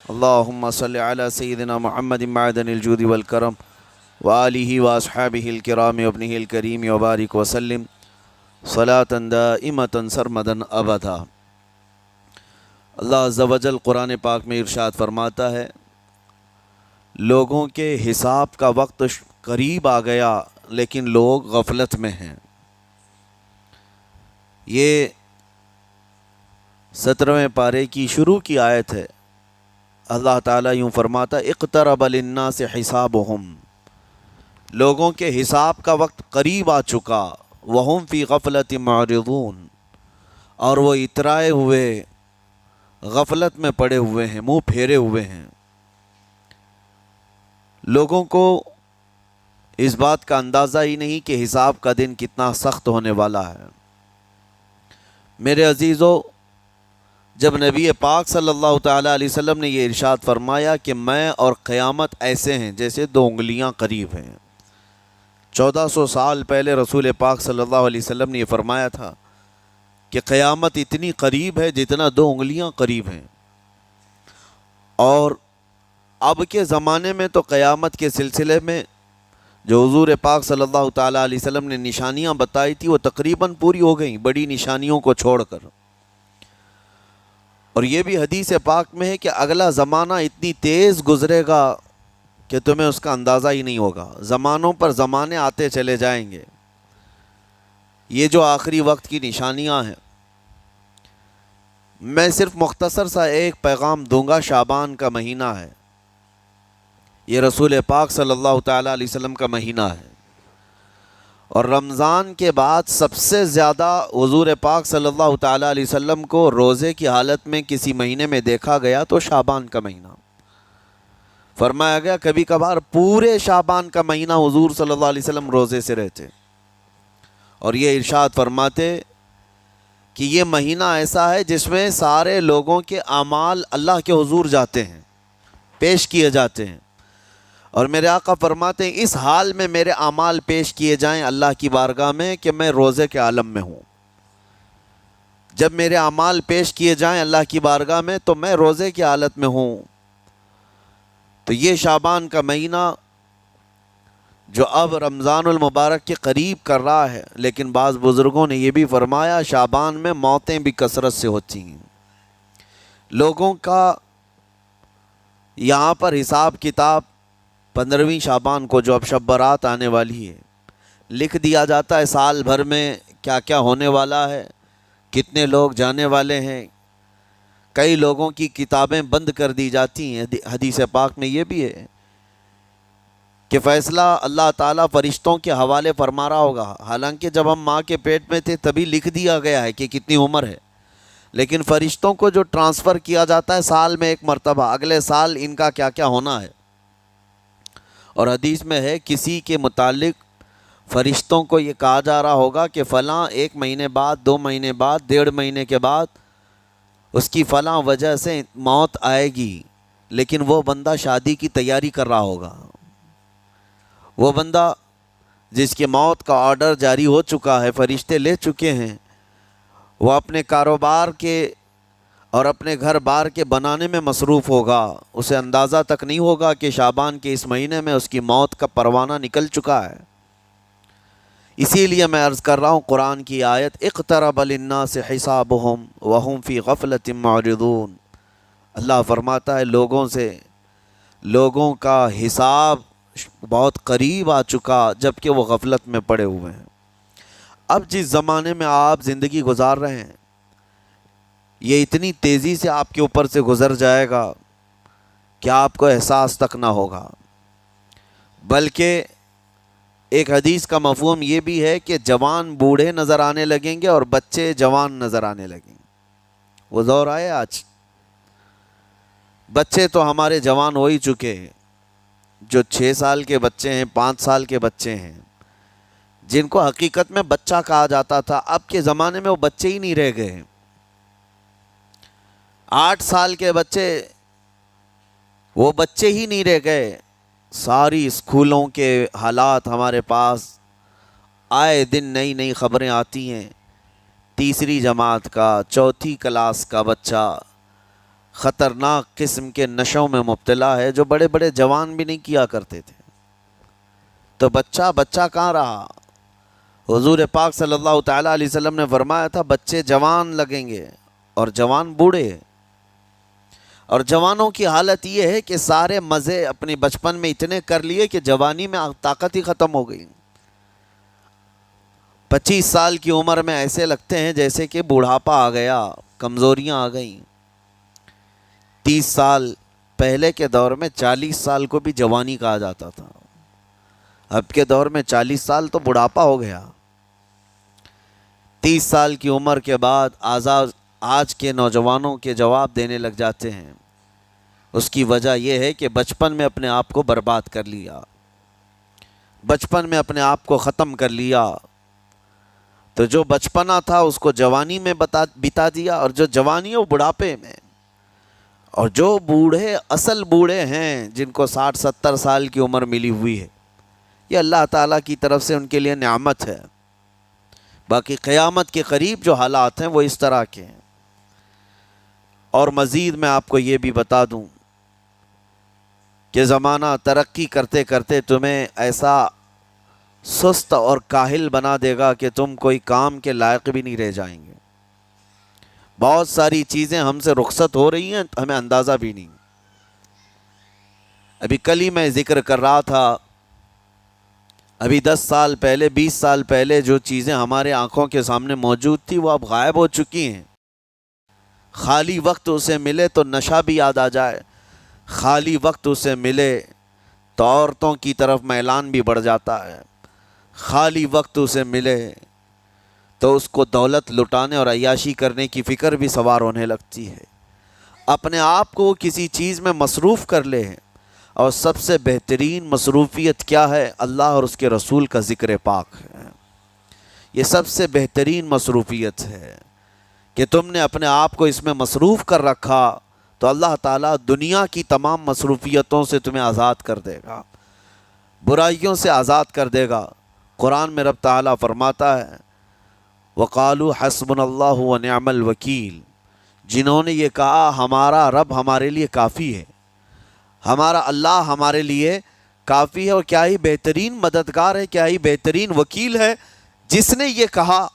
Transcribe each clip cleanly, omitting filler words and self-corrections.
اللهم صل على سيدنا محمد معدن الجود والكرم وآله وأصحابه الكرام وابنه الكريم وبارك وسلم صلاة دائمة سرمدا أبدا۔ اللہ عز و جل قرآن پاک میں ارشاد فرماتا ہے، لوگوں کے حساب کا وقت قریب آ گیا لیکن لوگ غفلت میں ہیں۔ یہ 17ویں پارے کی شروع کی آیت ہے۔ اللہ تعالیٰ یوں فرماتا ہے، اقترب للناس حسابہم، لوگوں کے حساب کا وقت قریب آ چکا، وہم فی غفلت معرضون، اور وہ اترائے ہوئے غفلت میں پڑے ہوئے ہیں، منہ پھیرے ہوئے ہیں۔ لوگوں کو اس بات کا اندازہ ہی نہیں کہ حساب کا دن کتنا سخت ہونے والا ہے۔ میرے عزیزو، جب نبی پاک صلی اللہ تعالیٰ علیہ وسلم نے یہ ارشاد فرمایا کہ میں اور قیامت ایسے ہیں جیسے 2 انگلیاں قریب ہیں، 1400 سال پہلے رسول پاک صلی اللہ علیہ وسلم نے یہ فرمایا تھا کہ قیامت اتنی قریب ہے جتنا 2 انگلیاں قریب ہیں۔ اور اب کے زمانے میں تو قیامت کے سلسلے میں جو حضور پاک صلی اللہ تعالیٰ علیہ وسلم نے نشانیاں بتائی تھی وہ تقریباً پوری ہو گئیں، بڑی نشانیوں کو چھوڑ کر۔ اور یہ بھی حدیث پاک میں ہے کہ اگلا زمانہ اتنی تیز گزرے گا کہ تمہیں اس کا اندازہ ہی نہیں ہوگا، زمانوں پر زمانے آتے چلے جائیں گے۔ یہ جو آخری وقت کی نشانیاں ہیں، میں صرف مختصر سا ایک پیغام دوں گا۔ شعبان کا مہینہ ہے، یہ رسول پاک صلی اللہ تعالیٰ علیہ وسلم کا مہینہ ہے، اور رمضان کے بعد سب سے زیادہ حضور پاک صلی اللہ تعالیٰ علیہ وسلم کو روزے کی حالت میں کسی مہینے میں دیکھا گیا تو شعبان کا مہینہ فرمایا گیا۔ کبھی کبھار پورے شعبان کا مہینہ حضور صلی اللہ علیہ وسلم روزے سے رہتے، اور یہ ارشاد فرماتے کہ یہ مہینہ ایسا ہے جس میں سارے لوگوں کے اعمال اللہ کے حضور جاتے ہیں، پیش کیے جاتے ہیں، اور میرے آقا فرماتے ہیں اس حال میں میرے اعمال پیش کیے جائیں اللہ کی بارگاہ میں کہ میں روزے کے عالم میں ہوں۔ جب میرے اعمال پیش کیے جائیں اللہ کی بارگاہ میں تو میں روزے کی حالت میں ہوں۔ تو یہ شعبان کا مہینہ جو اب رمضان المبارک کے قریب کر رہا ہے، لیکن بعض بزرگوں نے یہ بھی فرمایا شعبان میں موتیں بھی کثرت سے ہوتی ہیں۔ لوگوں کا یہاں پر حساب کتاب 15ویں شعبان کو جو اب شب برات آنے والی ہے، لکھ دیا جاتا ہے سال بھر میں کیا کیا ہونے والا ہے، کتنے لوگ جانے والے ہیں۔ کئی لوگوں کی کتابیں بند کر دی جاتی ہیں۔ حدیث پاک میں یہ بھی ہے کہ فیصلہ اللہ تعالیٰ فرشتوں کے حوالے فرما رہا ہوگا، حالانکہ جب ہم ماں کے پیٹ میں تھے تبھی لکھ دیا گیا ہے کہ کتنی عمر ہے، لیکن فرشتوں کو جو ٹرانسفر کیا جاتا ہے سال میں ایک مرتبہ، اگلے سال ان کا کیا کیا ہونا ہے۔ اور حدیث میں ہے کسی کے متعلق فرشتوں کو یہ کہا جا رہا ہوگا کہ فلاں 1 مہینے بعد، 2 مہینے بعد، 1.5 مہینے کے بعد اس کی فلاں وجہ سے موت آئے گی، لیکن وہ بندہ شادی کی تیاری کر رہا ہوگا، وہ بندہ جس کی موت کا آرڈر جاری ہو چکا ہے، فرشتے لے چکے ہیں، وہ اپنے کاروبار کے اور اپنے گھر بار کے بنانے میں مصروف ہوگا، اسے اندازہ تک نہیں ہوگا کہ شعبان کے اس مہینے میں اس کی موت کا پروانہ نکل چکا ہے۔ اسی لیے میں عرض کر رہا ہوں قرآن کی آیت اقترب للناس حسابہم وہم فی غفلت معرضون۔ اللہ فرماتا ہے لوگوں کا حساب بہت قریب آ چکا جبکہ وہ غفلت میں پڑے ہوئے ہیں۔ اب جس زمانے میں آپ زندگی گزار رہے ہیں یہ اتنی تیزی سے آپ کے اوپر سے گزر جائے گا کہ آپ کو احساس تک نہ ہوگا۔ بلکہ ایک حدیث کا مفہوم یہ بھی ہے کہ جوان بوڑھے نظر آنے لگیں گے اور بچے جوان نظر آنے لگیں گے۔ وہ دور آئے آج، بچے تو ہمارے جوان ہو ہی چکے ہیں، جو 6 سال کے بچے ہیں، 5 سال کے بچے ہیں، جن کو حقیقت میں بچہ کہا جاتا تھا، اب کے زمانے میں وہ بچے ہی نہیں رہ گئے ہیں۔ 8 سال کے بچے وہ بچے ہی نہیں رہ گئے۔ ساری اسکولوں کے حالات ہمارے پاس آئے دن نئی نئی خبریں آتی ہیں۔ 3ری جماعت کا، 4تھی کلاس کا بچہ خطرناک قسم کے نشوں میں مبتلا ہے جو بڑے بڑے جوان بھی نہیں کیا کرتے تھے۔ تو بچہ کہاں رہا؟ حضور پاک صلی اللہ تعالیٰ علیہ وسلم نے فرمایا تھا بچے جوان لگیں گے اور جوان بوڑھے، اور جوانوں کی حالت یہ ہے کہ سارے مزے اپنے بچپن میں اتنے کر لیے کہ جوانی میں طاقت ہی ختم ہو گئی۔ 25 سال کی عمر میں ایسے لگتے ہیں جیسے کہ بوڑھاپا آ گیا، کمزوریاں آ گئیں۔ 30 سال پہلے کے دور میں 40 سال کو بھی جوانی کہا جاتا تھا، اب کے دور میں 40 سال تو بڑھاپا ہو گیا۔ 30 سال کی عمر کے بعد آج کے نوجوانوں کے جواب دینے لگ جاتے ہیں۔ اس کی وجہ یہ ہے کہ بچپن میں اپنے آپ کو برباد کر لیا، بچپن میں اپنے آپ کو ختم کر لیا۔ تو جو بچپنا تھا اس کو جوانی میں بتا دیا، اور جو جوانی ہے وہ بڑھاپے میں۔ اور جو بوڑھے اصل بوڑھے ہیں جن کو 60-70 سال کی عمر ملی ہوئی ہے، یہ اللہ تعالیٰ کی طرف سے ان کے لیے نعمت ہے۔ باقی قیامت کے قریب جو حالات ہیں وہ اس طرح کے ہیں۔ اور مزید میں آپ کو یہ بھی بتا دوں کہ زمانہ ترقی کرتے کرتے تمہیں ایسا سست اور کاہل بنا دے گا کہ تم کوئی کام کے لائق بھی نہیں رہ جائیں گے۔ بہت ساری چیزیں ہم سے رخصت ہو رہی ہیں، ہمیں اندازہ بھی نہیں۔ ابھی کل ہی میں ذکر کر رہا تھا، ابھی 10 سال پہلے 20 سال پہلے جو چیزیں ہمارے آنکھوں کے سامنے موجود تھی وہ اب غائب ہو چکی ہیں۔ خالی وقت اسے ملے تو نشہ بھی یاد آ جائے، خالی وقت اسے ملے تو عورتوں کی طرف میلان بھی بڑھ جاتا ہے، خالی وقت اسے ملے تو اس کو دولت لٹانے اور عیاشی کرنے کی فکر بھی سوار ہونے لگتی ہے۔ اپنے آپ کو کسی چیز میں مصروف کر لے، اور سب سے بہترین مصروفیت کیا ہے؟ اللہ اور اس کے رسول کا ذکر پاک ہے۔ یہ سب سے بہترین مصروفیت ہے کہ تم نے اپنے آپ کو اس میں مصروف کر رکھا تو اللہ تعالیٰ دنیا کی تمام مصروفیتوں سے تمہیں آزاد کر دے گا، برائیوں سے آزاد کر دے گا۔ قرآن میں رب تعالیٰ فرماتا ہے وَقَالُوا حَسْبُنَا اللَّهُ وَنِعْمَ الْوَكِيلُ، جنہوں نے یہ کہا ہمارا رب ہمارے لیے کافی ہے، ہمارا اللہ ہمارے لیے کافی ہے، اور کیا ہی بہترین مددگار ہے، کیا ہی بہترین وکیل ہے جس نے یہ کہا۔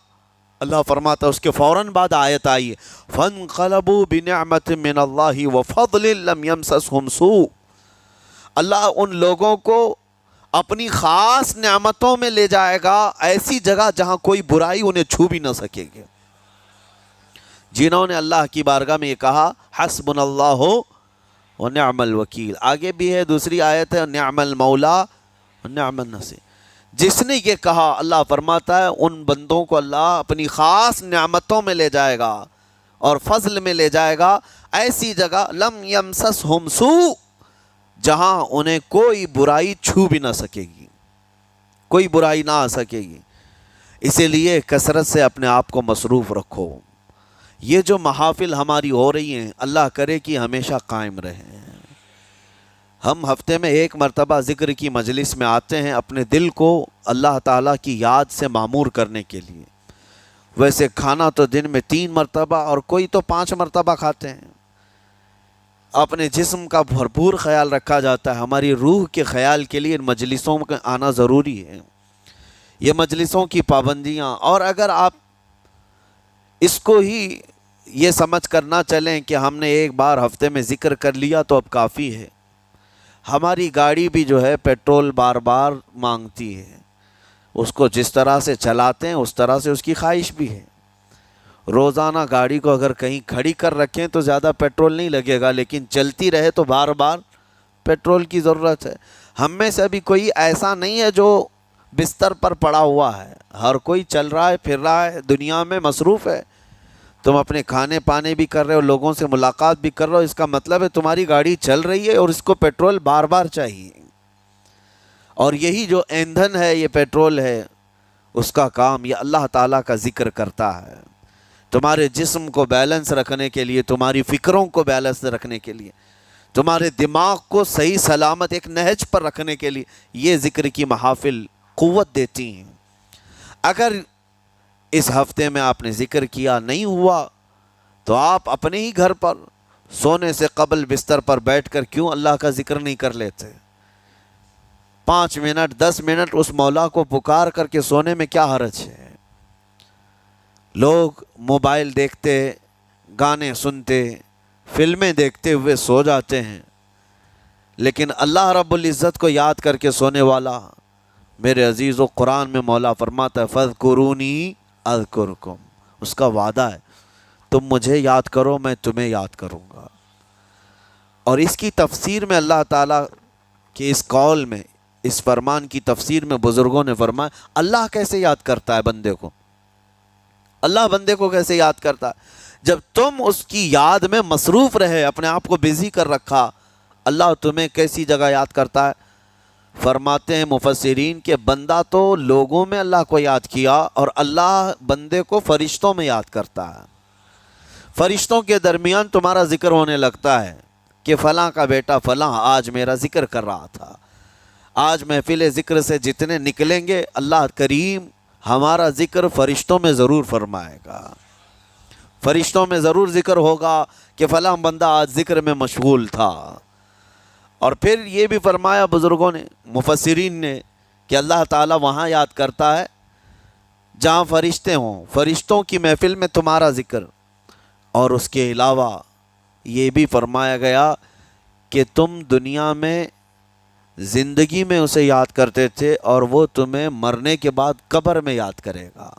اللہ فرماتا ہے اس کے فوراً بعد آیت آئی فَانْقَلَبُوا بِنِعْمَةٍ مِّنَ اللَّهِ وَفَضْلٍ لَمْ يَمْسَسْهُمْ سُوءٌ، اللہ ان لوگوں کو اپنی خاص نعمتوں میں لے جائے گا، ایسی جگہ جہاں کوئی برائی انہیں چھو بھی نہ سکے گی۔ جنہوں نے اللہ کی بارگاہ میں یہ کہا حسبنا اللہ ونعم الوکیل، آگے بھی ہے دوسری آیت ہے نعم المولا ونعم النصیر، جس نے یہ کہا اللہ فرماتا ہے ان بندوں کو اللہ اپنی خاص نعمتوں میں لے جائے گا اور فضل میں لے جائے گا، ایسی جگہ لم یمسسہم سوء، جہاں انہیں کوئی برائی چھو بھی نہ سکے گی، کوئی برائی نہ آ سکے گی۔ اسی لیے کثرت سے اپنے آپ کو مصروف رکھو۔ یہ جو محافل ہماری ہو رہی ہیں اللہ کرے کہ ہمیشہ قائم رہیں۔ ہم ہفتے میں 1 مرتبہ ذکر کی مجلس میں آتے ہیں اپنے دل کو اللہ تعالیٰ کی یاد سے معمور کرنے کے لیے۔ ویسے کھانا تو دن میں 3 مرتبہ اور کوئی تو 5 مرتبہ کھاتے ہیں۔ اپنے جسم کا بھرپور خیال رکھا جاتا ہے، ہماری روح کے خیال کے لیے ان مجلسوں میں آنا ضروری ہے۔ یہ مجلسوں کی پابندیاں، اور اگر آپ اس کو ہی یہ سمجھ کر نہ چلیں کہ ہم نے ایک بار ہفتے میں ذکر کر لیا تو اب کافی ہے۔ ہماری گاڑی بھی جو ہے پیٹرول بار بار مانگتی ہے، اس کو جس طرح سے چلاتے ہیں اس طرح سے اس کی خواہش بھی ہے۔ روزانہ گاڑی کو اگر کہیں کھڑی کر رکھیں تو زیادہ پیٹرول نہیں لگے گا، لیکن چلتی رہے تو بار بار پیٹرول کی ضرورت ہے۔ ہم میں سے ابھی کوئی ایسا نہیں ہے جو بستر پر پڑا ہوا ہے، ہر کوئی چل رہا ہے، پھر رہا ہے، دنیا میں مصروف ہے۔ تم اپنے کھانے پانے بھی کر رہے ہو، لوگوں سے ملاقات بھی کر رہے ہو، اس کا مطلب ہے تمہاری گاڑی چل رہی ہے اور اس کو پیٹرول بار بار چاہیے۔ اور یہی جو ایندھن ہے، یہ پیٹرول ہے، اس کا کام یہ اللہ تعالیٰ کا ذکر کرتا ہے۔ تمہارے جسم کو بیلنس رکھنے کے لیے، تمہاری فکروں کو بیلنس رکھنے کے لیے، تمہارے دماغ کو صحیح سلامت ایک نہج پر رکھنے کے لیے یہ ذکر کی محافل قوت دیتی ہیں۔ اگر اس ہفتے میں آپ نے ذکر کیا نہیں ہوا تو آپ اپنے ہی گھر پر سونے سے قبل بستر پر بیٹھ کر کیوں اللہ کا ذکر نہیں کر لیتے؟ 5 منٹ 10 منٹ اس مولا کو پکار کر کے سونے میں کیا حرج ہے؟ لوگ موبائل دیکھتے، گانے سنتے، فلمیں دیکھتے ہوئے سو جاتے ہیں، لیکن اللہ رب العزت کو یاد کر کے سونے والا، میرے عزیزو، قرآن میں مولا فرماتا ہے فَاذْكُرُونِي أَذْكُرْكُمْ، اس کا وعدہ ہے تم مجھے یاد کرو میں تمہیں یاد کروں گا۔ اور اس کی تفسیر میں اللہ تعالیٰ کے اس قول میں، اس فرمان کی تفسیر میں بزرگوں نے فرمایا اللہ کیسے یاد کرتا ہے بندے کو؟ اللہ بندے کو کیسے یاد کرتا ہے؟ جب تم اس کی یاد میں مصروف رہے، اپنے آپ کو بزی کر رکھا، اللہ تمہیں کیسی جگہ یاد کرتا ہے؟ فرماتے ہیں مفسرین کہ بندہ تو لوگوں میں اللہ کو یاد کیا، اور اللہ بندے کو فرشتوں میں یاد کرتا ہے۔ فرشتوں کے درمیان تمہارا ذکر ہونے لگتا ہے کہ فلاں کا بیٹا فلاں آج میرا ذکر کر رہا تھا۔ آج محفل ذکر سے جتنے نکلیں گے اللہ کریم ہمارا ذکر فرشتوں میں ضرور فرمائے گا، فرشتوں میں ضرور ذکر ہوگا کہ فلاں بندہ آج ذکر میں مشغول تھا۔ اور پھر یہ بھی فرمایا بزرگوں نے، مفسرین نے، کہ اللہ تعالیٰ وہاں یاد کرتا ہے جہاں فرشتے ہوں، فرشتوں کی محفل میں تمہارا ذکر۔ اور اس کے علاوہ یہ بھی فرمایا گیا کہ تم دنیا میں زندگی میں اسے یاد کرتے تھے، اور وہ تمہیں مرنے کے بعد قبر میں یاد کرے گا۔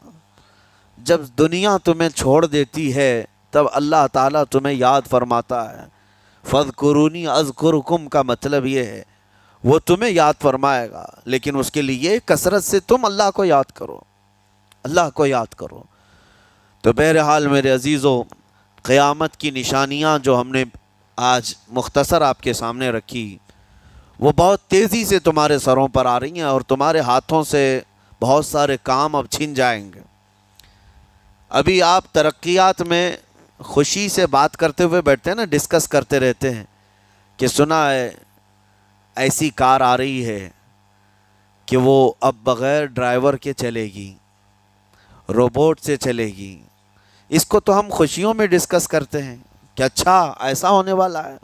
جب دنیا تمہیں چھوڑ دیتی ہے تب اللہ تعالیٰ تمہیں یاد فرماتا ہے۔ فَاذْكُرُونِي أَذْكُرْكُمْ کا مطلب یہ ہے وہ تمہیں یاد فرمائے گا، لیکن اس کے لیے کثرت سے تم اللہ کو یاد کرو، اللہ کو یاد کرو۔ تو بہرحال میرے عزیزو، قیامت کی نشانیاں جو ہم نے آج مختصر آپ کے سامنے رکھی، وہ بہت تیزی سے تمہارے سروں پر آ رہی ہیں، اور تمہارے ہاتھوں سے بہت سارے کام اب چھن جائیں گے۔ ابھی آپ ترقیات میں خوشی سے بات کرتے ہوئے بیٹھتے ہیں نا، ڈسکس کرتے رہتے ہیں کہ سنا ہے ایسی کار آ رہی ہے کہ وہ اب بغیر ڈرائیور کے چلے گی، روبوٹ سے چلے گی۔ اس کو تو ہم خوشیوں میں ڈسکس کرتے ہیں کہ اچھا ایسا ہونے والا ہے۔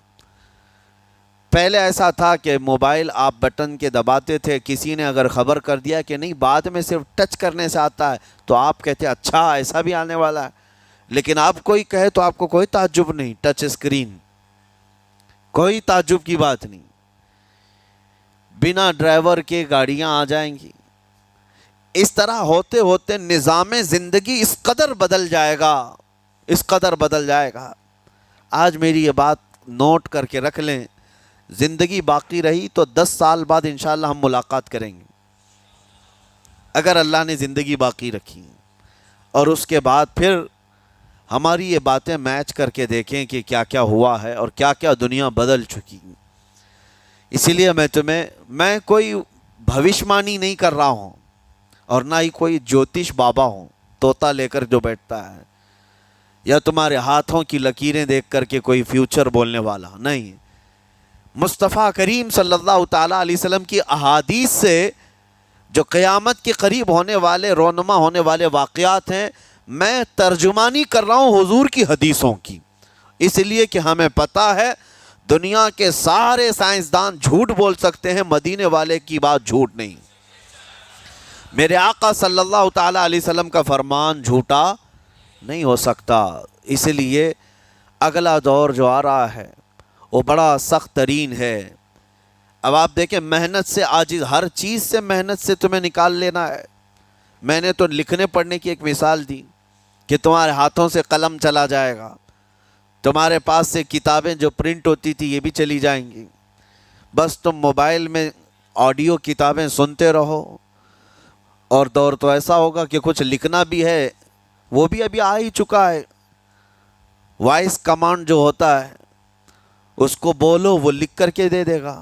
پہلے ایسا تھا کہ موبائل آپ بٹن کے دباتے تھے، کسی نے اگر خبر کر دیا کہ نہیں بعد میں صرف ٹچ کرنے سے آتا ہے تو آپ کہتے اچھا ایسا بھی آنے والا ہے۔ لیکن آپ کوئی کہے تو آپ کو کوئی تعجب نہیں، ٹچ اسکرین، کوئی تعجب کی بات نہیں، بنا ڈرائیور کے گاڑیاں آ جائیں گی۔ اس طرح ہوتے ہوتے نظام زندگی اس قدر بدل جائے گا، اس قدر بدل جائے گا۔ آج میری یہ بات نوٹ کر کے رکھ لیں، زندگی باقی رہی تو 10 سال بعد انشاءاللہ ہم ملاقات کریں گے، اگر اللہ نے زندگی باقی رکھی، اور اس کے بعد پھر ہماری یہ باتیں میچ کر کے دیکھیں کہ کیا کیا ہوا ہے اور کیا کیا دنیا بدل چکی۔ اسی لیے میں کوئی بھوشمانی نہیں کر رہا ہوں، اور نہ ہی کوئی جوتش بابا ہوں، طوطا لے کر جو بیٹھتا ہے، یا تمہارے ہاتھوں کی لکیریں دیکھ کر کے کوئی فیوچر بولنے والا نہیں۔ مصطفیٰ کریم صلی اللہ تعالیٰ علیہ وسلم کی احادیث سے جو قیامت کے قریب ہونے والے، رونما ہونے والے واقعات ہیں، میں ترجمانی کر رہا ہوں حضور کی حدیثوں کی، اس لیے کہ ہمیں پتہ ہے دنیا کے سارے سائنسدان جھوٹ بول سکتے ہیں، مدینے والے کی بات جھوٹ نہیں۔ میرے آقا صلی اللہ تعالیٰ علیہ وسلم کا فرمان جھوٹا نہیں ہو سکتا۔ اس لیے اگلا دور جو آ رہا ہے وہ بڑا سخت ترین ہے۔ اب آپ دیکھیں، محنت سے عاجز، ہر چیز سے محنت سے تمہیں نکال لینا ہے۔ میں نے تو لکھنے پڑھنے کی ایک مثال دی کہ تمہارے ہاتھوں سے قلم چلا جائے گا، تمہارے پاس سے کتابیں جو پرنٹ ہوتی تھی یہ بھی چلی جائیں گی، بس تم موبائل میں آڈیو کتابیں سنتے رہو۔ اور دور تو ایسا ہوگا کہ کچھ لکھنا بھی ہے، وہ بھی ابھی آ ہی چکا ہے، وائس کمانڈ جو ہوتا ہے اس کو بولو وہ لکھ کر کے دے دے گا۔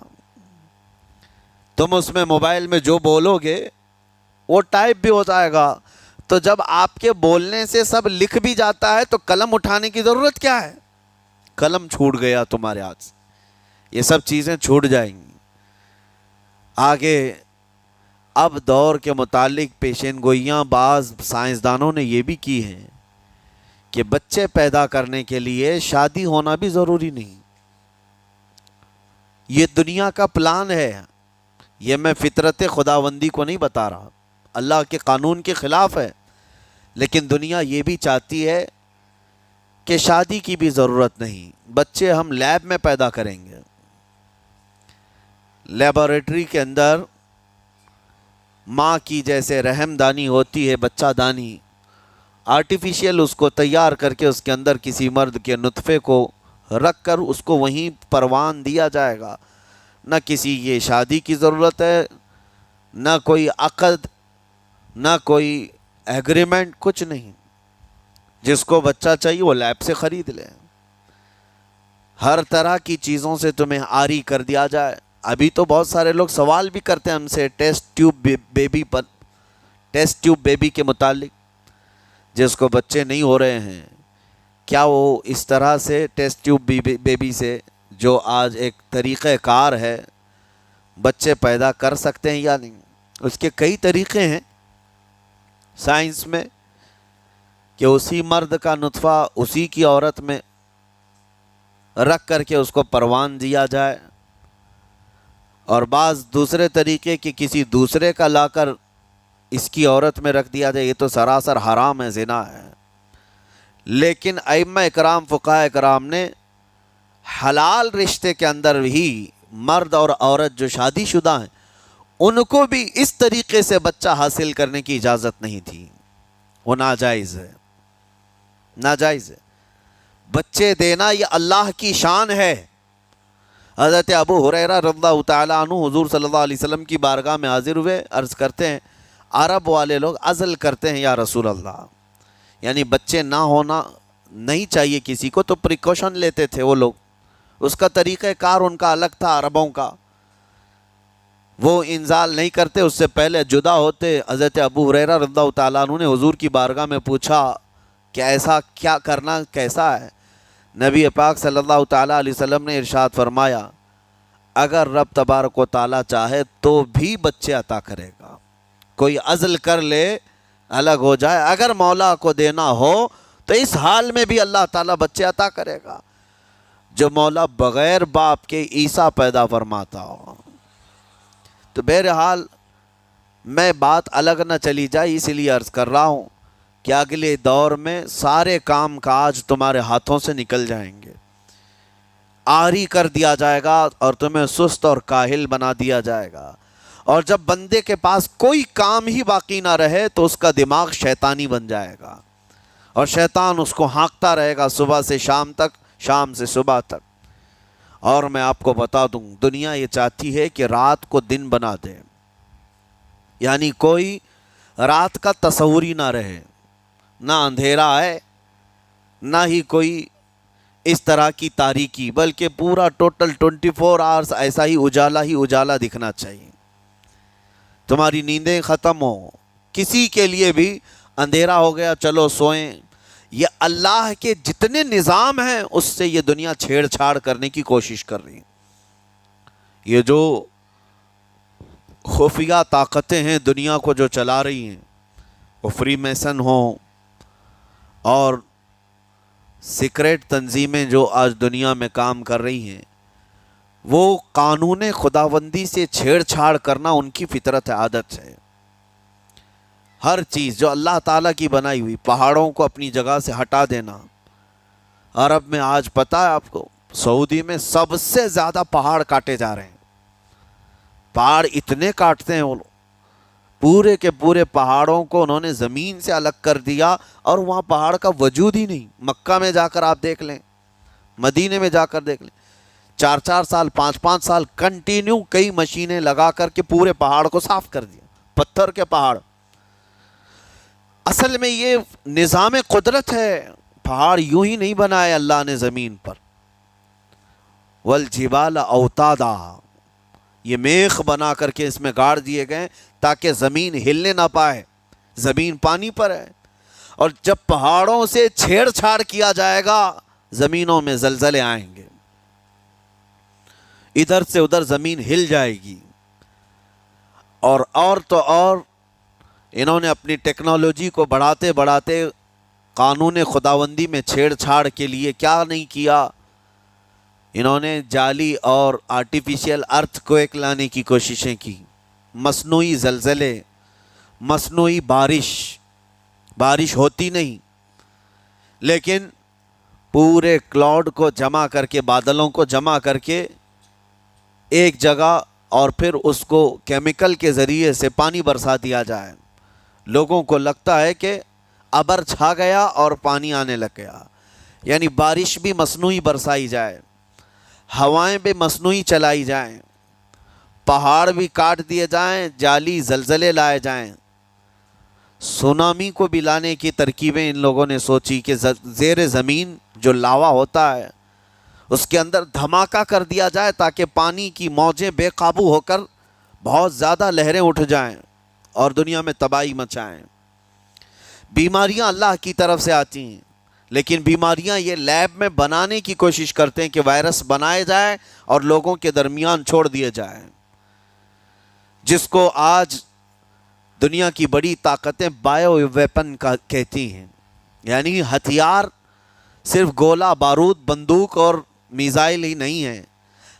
تم اس میں موبائل میں جو بولو گے وہ ٹائپ بھی ہو جائے گا۔ تو جب آپ کے بولنے سے سب لکھ بھی جاتا ہے تو قلم اٹھانے کی ضرورت کیا ہے؟ قلم چھوٹ گیا تمہارے ہاتھ سے، یہ سب چیزیں چھوٹ جائیں گی۔ آگے اب دور کے متعلق پیشین گوئیاں بعض سائنسدانوں نے یہ بھی کی ہیں کہ بچے پیدا کرنے کے لیے شادی ہونا بھی ضروری نہیں. یہ دنیا کا پلان ہے. یہ میں فطرت خداوندی کو نہیں بتا رہا، اللہ کے قانون کے خلاف ہے، لیکن دنیا یہ بھی چاہتی ہے کہ شادی کی بھی ضرورت نہیں، بچے ہم لیب میں پیدا کریں گے. لیبارٹری کے اندر ماں کی جیسے رحم دانی ہوتی ہے، بچہ دانی، آرٹیفیشیل اس کو تیار کر کے اس کے اندر کسی مرد کے نطفے کو رکھ کر اس کو وہیں پروان دیا جائے گا. نہ کسی یہ شادی کی ضرورت ہے، نہ کوئی عقد، نہ کوئی ایگریمنٹ، کچھ نہیں. جس کو بچہ چاہیے وہ لیب سے خرید لے. ہر طرح کی چیزوں سے تمہیں عاری کر دیا جائے. ابھی تو بہت سارے لوگ سوال بھی کرتے ہیں ہم سے ٹیسٹ ٹیوب بیبی کے متعلق. جس کو بچے نہیں ہو رہے ہیں، کیا وہ اس طرح سے ٹیسٹ ٹیوب بیبی سے، جو آج ایک طریقہ کار ہے، بچے پیدا کر سکتے ہیں یا نہیں؟ اس کے کئی طریقے ہیں سائنس میں، کہ اسی مرد کا نطفہ اسی کی عورت میں رکھ کر کے اس کو پروان دیا جائے، اور بعض دوسرے طریقے کہ کسی دوسرے کا لا کر اس کی عورت میں رکھ دیا جائے. یہ تو سراسر حرام ہے، زنا ہے. لیکن ائمہ اکرام، فقہاء اکرام نے حلال رشتے کے اندر ہی مرد اور عورت جو شادی شدہ ہیں ان کو بھی اس طریقے سے بچہ حاصل کرنے کی اجازت نہیں تھی. وہ ناجائز ہے، ناجائز ہے. بچے دینا یہ اللہ کی شان ہے. حضرت ابو ہریرہ رضی اللہ تعالیٰ عنہ حضور صلی اللہ علیہ وسلم کی بارگاہ میں حاضر ہوئے، عرض کرتے ہیں عرب والے لوگ عزل کرتے ہیں یا رسول اللہ، یعنی بچے نہ ہونا نہیں چاہیے کسی کو، تو پریکاشن لیتے تھے وہ لوگ. اس کا طریقہ کار ان کا الگ تھا عربوں کا. وہ انزال نہیں کرتے، اس سے پہلے جدا ہوتے. حضرت ابو ہریرہ رضی اللہ تعالیٰ عنہ نے حضور کی بارگاہ میں پوچھا کہ ایسا کیا کرنا کیسا ہے؟ نبی پاک صلی اللہ تعالیٰ علیہ وسلم نے ارشاد فرمایا اگر رب تبارک و تعالیٰ چاہے تو بھی بچے عطا کرے گا. کوئی عزل کر لے، الگ ہو جائے، اگر مولا کو دینا ہو تو اس حال میں بھی اللہ تعالیٰ بچے عطا کرے گا. جو مولا بغیر باپ کے عیسیٰ پیدا فرماتا ہو. تو بہرحال میں بات الگ نہ چلی جائے اسی لیے عرض کر رہا ہوں کہ اگلے دور میں سارے کام کاج تمہارے ہاتھوں سے نکل جائیں گے، عاری کر دیا جائے گا اور تمہیں سست اور کاہل بنا دیا جائے گا. اور جب بندے کے پاس کوئی کام ہی باقی نہ رہے تو اس کا دماغ شیطانی بن جائے گا، اور شیطان اس کو ہانکتا رہے گا صبح سے شام تک، شام سے صبح تک. اور میں آپ کو بتا دوں دنیا یہ چاہتی ہے کہ رات کو دن بنا دے، یعنی کوئی رات کا تصور ہی نہ رہے، نہ اندھیرا ہے نہ ہی کوئی اس طرح کی تاریکی، بلکہ پورا ٹوٹل 24 آورز ایسا ہی اجالا دکھنا چاہیے. تمہاری نیندیں ختم ہوں، کسی کے لیے بھی اندھیرا ہو گیا چلو سوئیں. یہ اللہ کے جتنے نظام ہیں اس سے یہ دنیا چھیڑ چھاڑ کرنے کی کوشش کر رہی ہے. یہ جو خفیہ طاقتیں ہیں دنیا کو جو چلا رہی ہیں، وہ فری میسن ہوں اور سیکریٹ تنظیمیں جو آج دنیا میں کام کر رہی ہیں، وہ قانون خداوندی سے چھیڑ چھاڑ کرنا ان کی فطرت ہے، عادت ہے. ہر چیز جو اللہ تعالیٰ کی بنائی ہوئی، پہاڑوں کو اپنی جگہ سے ہٹا دینا. عرب میں آج پتہ ہے آپ کو، سعودی میں سب سے زیادہ پہاڑ کاٹے جا رہے ہیں. پہاڑ اتنے کاٹتے ہیں وہ لوگ، پورے کے پورے پہاڑوں کو انہوں نے زمین سے الگ کر دیا، اور وہاں پہاڑ کا وجود ہی نہیں. مکہ میں جا کر آپ دیکھ لیں، مدینے میں جا کر دیکھ لیں، 4 سال 5 سال کنٹینیو کئی مشینیں لگا کر کے پورے پہاڑ کو صاف کر دیا، پتھر کے پہاڑ. اصل میں یہ نظام قدرت ہے، پہاڑ یوں ہی نہیں بنائے اللہ نے زمین پر. والجبال اوتادا، یہ میخ بنا کر کے اس میں گاڑ دیے گئے تاکہ زمین ہلنے نہ پائے. زمین پانی پر ہے، اور جب پہاڑوں سے چھیڑ چھاڑ کیا جائے گا زمینوں میں زلزلے آئیں گے، ادھر سے ادھر زمین ہل جائے گی. اور تو اور انہوں نے اپنی ٹیکنالوجی کو بڑھاتے بڑھاتے قانون خداوندی میں چھیڑ چھاڑ کے لیے کیا نہیں کیا؟ انہوں نے جعلی اور آرٹیفیشل ارتھ کویک لانے کی کوششیں کی، مصنوعی زلزلے، مصنوعی بارش ہوتی نہیں، لیکن پورے کلاؤڈ کو جمع کر کے، بادلوں کو جمع کر کے ایک جگہ، اور پھر اس کو کیمیکل کے ذریعے سے پانی برسا دیا جائے۔ لوگوں کو لگتا ہے کہ ابر چھا گیا اور پانی آنے لگ گیا، یعنی بارش بھی مصنوعی برسائی جائے، ہوائیں بھی مصنوعی چلائی جائیں، پہاڑ بھی کاٹ دیے جائیں، جعلی زلزلے لائے جائیں، سونامی کو بھی لانے کی ترکیبیں ان لوگوں نے سوچی کہ زیر زمین جو لاوا ہوتا ہے اس کے اندر دھماکہ کر دیا جائے تاکہ پانی کی موجیں بے قابو ہو کر بہت زیادہ لہریں اٹھ جائیں اور دنیا میں تباہی مچائیں۔ بیماریاں اللہ کی طرف سے آتی ہیں، لیکن بیماریاں یہ لیب میں بنانے کی کوشش کرتے ہیں کہ وائرس بنائے جائے اور لوگوں کے درمیان چھوڑ دیے جائیں، جس کو آج دنیا کی بڑی طاقتیں بایو ویپن کا کہتی ہیں، یعنی ہتھیار صرف گولہ بارود بندوق اور میزائل ہی نہیں ہیں،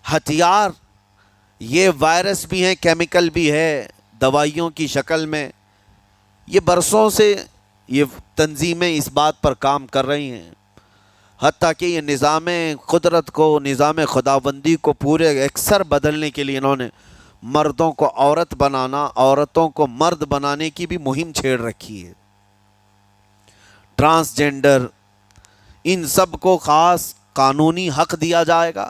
ہتھیار یہ وائرس بھی ہیں، کیمیکل بھی ہے، دوائیوں کی شکل میں۔ یہ برسوں سے یہ تنظیمیں اس بات پر کام کر رہی ہیں، حتیٰ کہ یہ نظام قدرت کو، نظام خداوندی کو پورے اکثر بدلنے کے لیے انہوں نے مردوں کو عورت بنانا، عورتوں کو مرد بنانے کی بھی مہم چھیڑ رکھی ہے۔ ٹرانسجینڈر، ان سب کو خاص قانونی حق دیا جائے گا،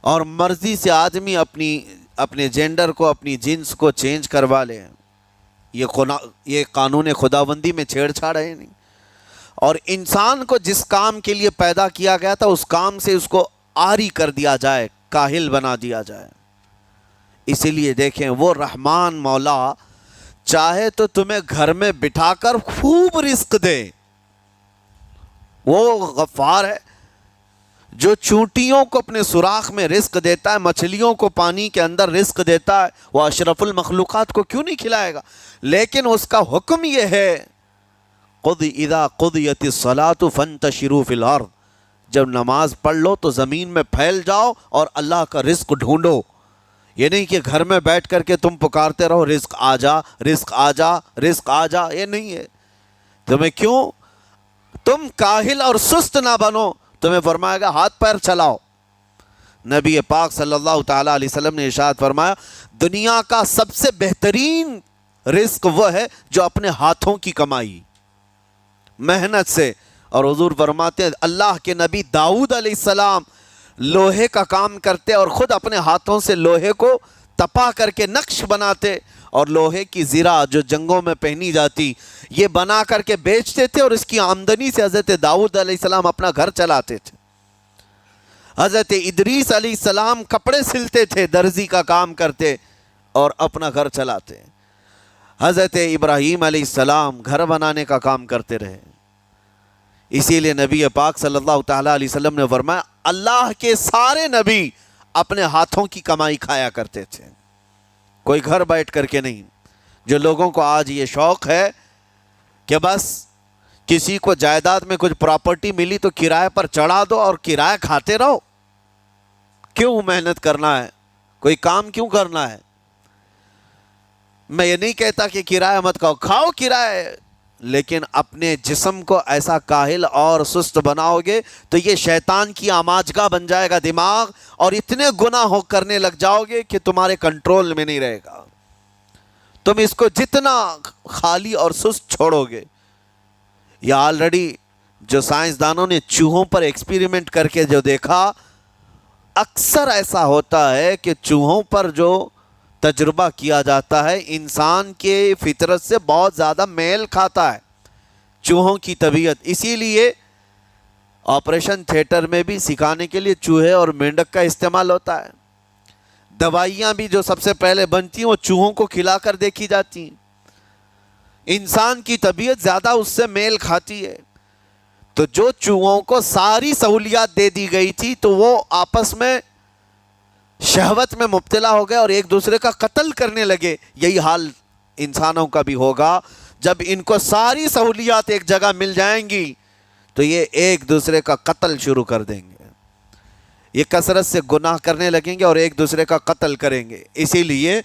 اور مرضی سے آدمی اپنے جینڈر کو، اپنی جنس کو چینج کروا لے۔ یہ قانون خداوندی میں چھیڑ چھاڑ ہے نہیں، اور انسان کو جس کام کے لیے پیدا کیا گیا تھا اس کام سے اس کو عاری کر دیا جائے، کاہل بنا دیا جائے۔ اسی لیے دیکھیں، وہ رحمان مولا چاہے تو تمہیں گھر میں بٹھا کر خوب رزق دے، وہ غفار ہے جو چونٹیوں کو اپنے سوراخ میں رزق دیتا ہے، مچھلیوں کو پانی کے اندر رزق دیتا ہے، وہ اشرف المخلوقات کو کیوں نہیں کھلائے گا؟ لیکن اس کا حکم یہ ہے، قُضِ اِذَا قُضِيَتِ الصَّلَاةُ فَانْتَشِرُوا فِي الْأَرْضِ، جب نماز پڑھ لو تو زمین میں پھیل جاؤ اور اللہ کا رزق ڈھونڈو۔ یہ نہیں کہ گھر میں بیٹھ کر کے تم پکارتے رہو رزق آ جا، رزق آ جا، رزق آ جا، یہ نہیں ہے۔ تمہیں کیوں؟ تم کاہل اور سست نہ بنو، تمہیں فرمائے گا ہاتھ پیر چلاؤ۔ نبی پاک صلی اللہ تعالیٰ علیہ وسلم نے ارشاد فرمایا، دنیا کا سب سے بہترین رزق وہ ہے جو اپنے ہاتھوں کی کمائی، محنت سے۔ اور حضور فرماتے ہیں اللہ کے نبی داؤد علیہ السلام لوہے کا کام کرتے اور خود اپنے ہاتھوں سے لوہے کو تپا کر کے نقش بناتے، اور لوہے کی زرہ جو جنگوں میں پہنی جاتی یہ بنا کر کے بیچتے تھے، اور اس کی آمدنی سے حضرت داؤد علیہ السلام اپنا گھر چلاتے تھے۔ حضرت ادریس علیہ السلام کپڑے سلتے تھے، درزی کا کام کرتے اور اپنا گھر چلاتے۔ حضرت ابراہیم علیہ السلام گھر بنانے کا کام کرتے رہے۔ اسی لیے نبی پاک صلی اللہ تعالیٰ علیہ وسلم نے فرمایا اللہ کے سارے نبی اپنے ہاتھوں کی کمائی کھایا کرتے تھے، کوئی گھر بیٹھ کر کے نہیں۔ جو لوگوں کو آج یہ شوق ہے کہ بس کسی کو جائیداد میں کچھ پراپرٹی ملی تو کرائے پر چڑھا دو اور کرایہ کھاتے رہو، کیوں محنت کرنا ہے؟ کوئی کام کیوں کرنا ہے؟ میں یہ نہیں کہتا کہ کرایہ مت کھاؤ، کھاؤ کرایہ، لیکن اپنے جسم کو ایسا کاہل اور سست بناؤ گے تو یہ شیطان کی آماجگاہ بن جائے گا دماغ، اور اتنے گناہ کرنے لگ جاؤ گے کہ تمہارے کنٹرول میں نہیں رہے گا۔ تم اس کو جتنا خالی اور سست چھوڑو گے، یا آلریڈی جو سائنسدانوں نے چوہوں پر ایکسپیریمنٹ کر کے جو دیکھا، اکثر ایسا ہوتا ہے کہ چوہوں پر جو تجربہ کیا جاتا ہے انسان کے فطرت سے بہت زیادہ میل کھاتا ہے چوہوں کی طبیعت۔ اسی لیے آپریشن تھیٹر میں بھی سکھانے کے لیے چوہے اور مینڈک کا استعمال ہوتا ہے۔ دوائیاں بھی جو سب سے پہلے بنتی ہیں وہ چوہوں کو کھلا کر دیکھی جاتی ہیں۔ انسان کی طبیعت زیادہ اس سے میل کھاتی ہے، تو جو چوہوں کو ساری سہولیات دے دی گئی تھی تو وہ آپس میں شہوت میں مبتلا ہو گئے اور ایک دوسرے کا قتل کرنے لگے۔ یہی حال انسانوں کا بھی ہوگا جب ان کو ساری سہولیات ایک جگہ مل جائیں گی تو یہ ایک دوسرے کا قتل شروع کر دیں گے، یہ کثرت سے گناہ کرنے لگیں گے اور ایک دوسرے کا قتل کریں گے۔ اسی لیے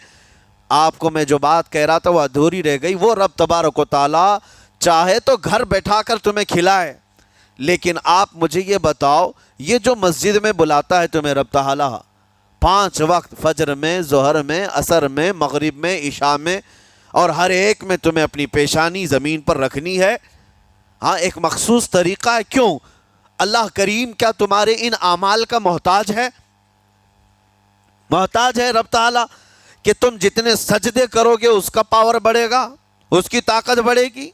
آپ کو میں جو بات کہہ رہا تھا وہ ادھوری رہ گئی۔ وہ رب تبارک و تعالیٰ چاہے تو گھر بیٹھا کر تمہیں کھلائے، لیکن آپ مجھے یہ بتاؤ، یہ جو مسجد میں بلاتا ہے تمہیں رب تعالیٰ 5 وقت، فجر میں، ظہر میں، عصر میں، مغرب میں، عشاء میں، اور ہر ایک میں تمہیں اپنی پیشانی زمین پر رکھنی ہے، ہاں ایک مخصوص طریقہ ہے، کیوں؟ اللہ کریم کیا تمہارے ان اعمال کا محتاج ہے؟ محتاج ہے رب تعالیٰ کہ تم جتنے سجدے کرو گے اس کا پاور بڑھے گا، اس کی طاقت بڑھے گی،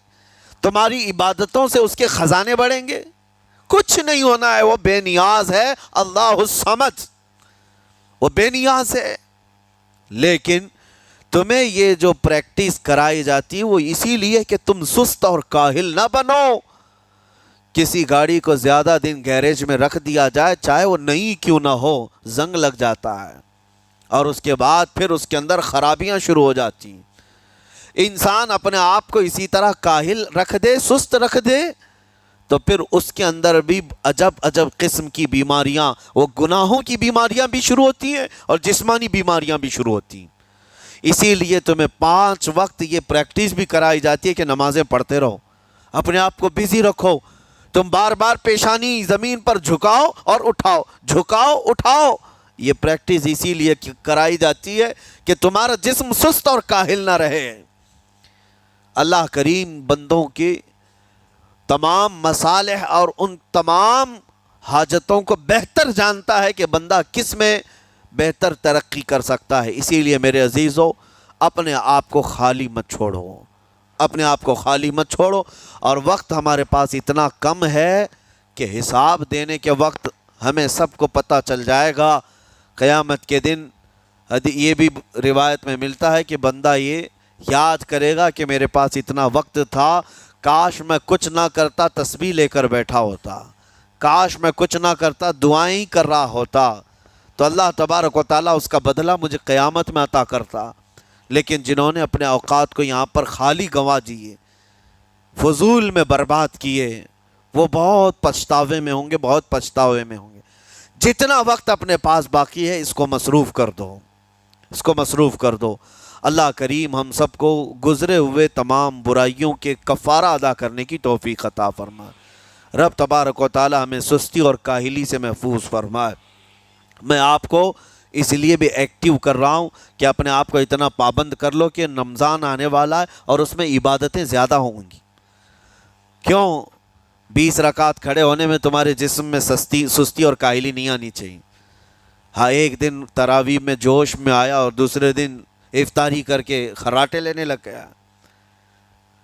تمہاری عبادتوں سے اس کے خزانے بڑھیں گے؟ کچھ نہیں ہونا ہے، وہ بے نیاز ہے، اللہ الصمد، وہ بے نیاز ہے۔ لیکن تمہیں یہ جو پریکٹس کرائی جاتی ہے وہ اسی لیے کہ تم سست اور کاہل نہ بنو۔ کسی گاڑی کو زیادہ دن گیریج میں رکھ دیا جائے، چاہے وہ نئی کیوں نہ ہو، زنگ لگ جاتا ہے اور اس کے بعد پھر اس کے اندر خرابیاں شروع ہو جاتی ہیں۔ انسان اپنے آپ کو اسی طرح کاہل رکھ دے، سست رکھ دے، تو پھر اس کے اندر بھی عجب عجب قسم کی بیماریاں، وہ گناہوں کی بیماریاں بھی شروع ہوتی ہیں اور جسمانی بیماریاں بھی شروع ہوتی ہیں۔ اسی لیے تمہیں 5 وقت یہ پریکٹس بھی کرائی جاتی ہے کہ نمازیں پڑھتے رہو، اپنے آپ کو بزی رکھو، تم بار بار پیشانی زمین پر جھکاؤ اور اٹھاؤ، جھکاؤ اٹھاؤ۔ یہ پریکٹس اسی لیے کرائی جاتی ہے کہ تمہارا جسم سست اور کاہل نہ رہے۔ اللہ کریم بندوں کے تمام مصالح اور ان تمام حاجتوں کو بہتر جانتا ہے کہ بندہ کس میں بہتر ترقی کر سکتا ہے۔ اسی لیے میرے عزیزو، اپنے آپ کو خالی مت چھوڑو، اپنے آپ کو خالی مت چھوڑو۔ اور وقت ہمارے پاس اتنا کم ہے کہ حساب دینے کے وقت ہمیں سب کو پتہ چل جائے گا قیامت کے دن۔ یہ بھی روایت میں ملتا ہے کہ بندہ یہ یاد کرے گا کہ میرے پاس اتنا وقت تھا، کاش میں کچھ نہ کرتا، تسبیح لے کر بیٹھا ہوتا، کاش میں کچھ نہ کرتا، دعائیں ہی کر رہا ہوتا، تو اللہ تبارک و تعالیٰ اس کا بدلہ مجھے قیامت میں عطا کرتا۔ لیکن جنہوں نے اپنے اوقات کو یہاں پر خالی گنوا دیے، فضول میں برباد کیے، وہ بہت پچھتاوے میں ہوں گے، بہت پچھتاوے میں ہوں گے۔ جتنا وقت اپنے پاس باقی ہے اس کو مصروف کر دو، اس کو مصروف کر دو۔ اللہ کریم ہم سب کو گزرے ہوئے تمام برائیوں کے کفارہ ادا کرنے کی توفیق عطا فرمائے۔ رب تبارک و تعالی ہمیں سستی اور کاہلی سے محفوظ فرمائے۔ میں آپ کو اس لیے بھی ایکٹیو کر رہا ہوں کہ اپنے آپ کو اتنا پابند کر لو کہ رمضان آنے والا ہے اور اس میں عبادتیں زیادہ ہوں گی۔ کیوں؟ 20 رکعت کھڑے ہونے میں تمہارے جسم میں سستی اور کاہلی نہیں آنی چاہیے۔ ہاں، ایک دن تراویح میں جوش میں آیا اور دوسرے دن افطاری کر کے خراٹے لینے لگ گیا،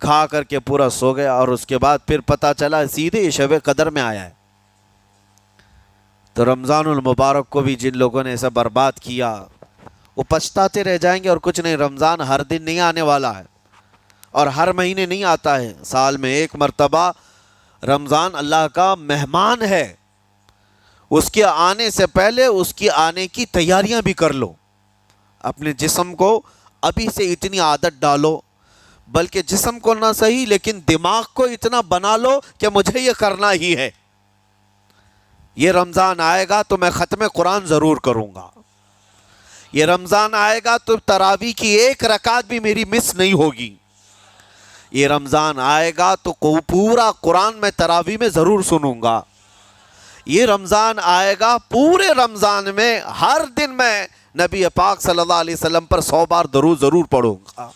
کھا کر کے پورا سو گیا، اور اس کے بعد پھر پتہ چلا سیدھے شب قدر میں آیا ہے۔ تو رمضان المبارک کو بھی جن لوگوں نے ایسا برباد کیا وہ پچھتاتے رہ جائیں گے۔ اور کچھ نہیں، رمضان ہر دن نہیں آنے والا ہے اور ہر مہینے نہیں آتا ہے، سال میں ایک مرتبہ رمضان اللہ کا مہمان ہے۔ اس کے آنے سے پہلے اس کی آنے کی تیاریاں بھی کر لو، اپنے جسم کو ابھی سے اتنی عادت ڈالو، بلکہ جسم کو نہ صحیح لیکن دماغ کو اتنا بنا لو کہ مجھے یہ کرنا ہی ہے۔ یہ رمضان آئے گا تو میں ختم قرآن ضرور کروں گا، یہ رمضان آئے گا تو تراویح کی 1 رکعت بھی میری مس نہیں ہوگی، یہ رمضان آئے گا تو پورا قرآن میں تراویح میں ضرور سنوں گا، یہ رمضان آئے گا پورے رمضان میں ہر دن میں نبی پاک صلی اللہ علیہ وسلم پر 100 بار درود ضرور پڑھوں گا۔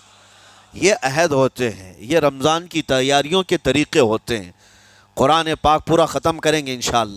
یہ عہد ہوتے ہیں، یہ رمضان کی تیاریوں کے طریقے ہوتے ہیں۔ قرآن پاک پورا ختم کریں گے انشاءاللہ۔